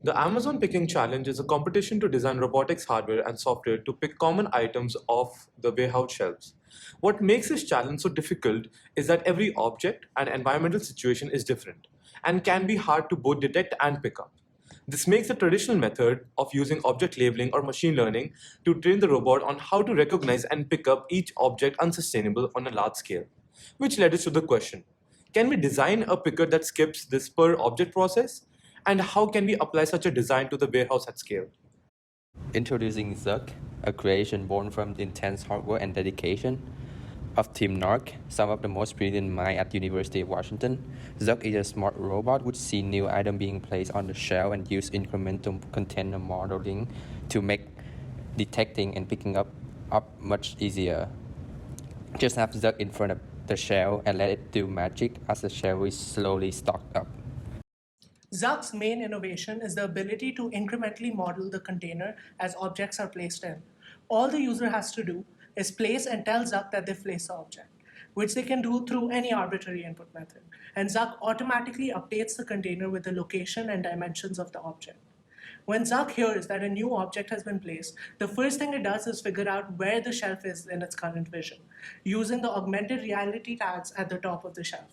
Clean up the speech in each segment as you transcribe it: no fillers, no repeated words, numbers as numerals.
The Amazon Picking Challenge is a competition to design robotics hardware and software to pick common items off the warehouse shelves. What makes this challenge so difficult is that every object and environmental situation is different and can be hard to both detect and pick up. This makes the traditional method of using object labeling or machine learning to train the robot on how to recognize and pick up each object unsustainable on a large scale. Which led us to the question, can we design a picker that skips this per object process? And how can we apply such a design to the warehouse at scale? Introducing Zucc, a creation born from intense hard work and dedication of Team Nark, some of the most brilliant minds at University of Washington. Zucc is a smart robot which sees new items being placed on the shelf and use incremental container modeling to make detecting and picking up much easier. Just have Zucc in front of the shelf and let it do magic as the shelf is slowly stocked up. Zuck's main innovation is the ability to incrementally model the container as objects are placed in. All the user has to do is place and tell Zuck that they've placed the object, which they can do through any arbitrary input method. And Zuck automatically updates the container with the location and dimensions of the object. When Zuck hears that a new object has been placed, the first thing it does is figure out where the shelf is in its current vision, using the augmented reality tags at the top of the shelf.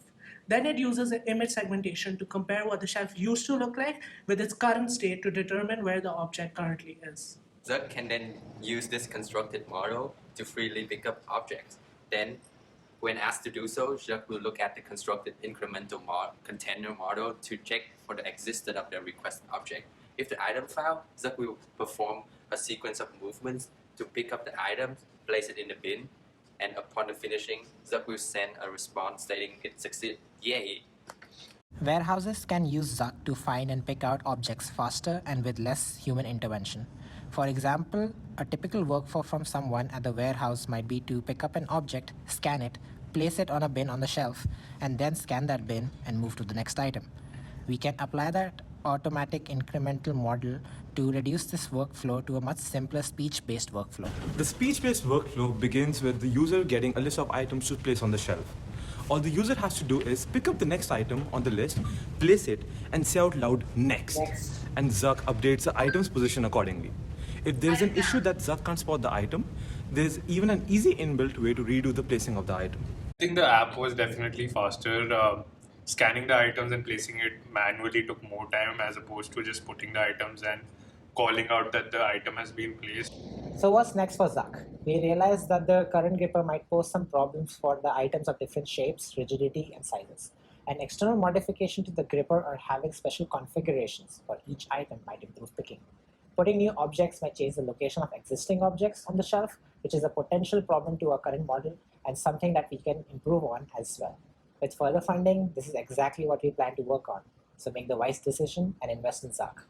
Then it uses image segmentation to compare what the shelf used to look like with its current state to determine where the object currently is. Zuck can then use this constructed model to freely pick up objects. Then, when asked to do so, Zuck will look at the constructed incremental container model to check for the existence of the requested object. If the item found, Zuck will perform a sequence of movements to pick up the item, place it in the bin, and upon the finishing, Zuck will send a response stating it succeeded. Yay! Warehouses can use Zuck to find and pick out objects faster and with less human intervention. For example, a typical workflow from someone at the warehouse might be to pick up an object, scan it, place it on a bin on the shelf, and then scan that bin and move to the next item. We can apply that automatic incremental model to reduce this workflow to a much simpler speech-based workflow. The speech-based workflow begins with the user getting a list of items to place on the shelf. All the user has to do is pick up the next item on the list, place it, and say out loud, next. And Zuck updates the item's position accordingly. If there is an issue that Zuck can't spot the item, there's even an easy inbuilt way to redo the placing of the item. I think the app was definitely faster. Scanning the items and placing it manually took more time as opposed to just putting the items and calling out that the item has been placed. So what's next for Zuck? We realized that the current gripper might pose some problems for the items of different shapes, rigidity, and sizes. An external modification to the gripper or having special configurations for each item might improve picking. Putting new objects might change the location of existing objects on the shelf, which is a potential problem to our current model and something that we can improve on as well. With further funding, this is exactly what we plan to work on. So make the wise decision and invest in Zuck.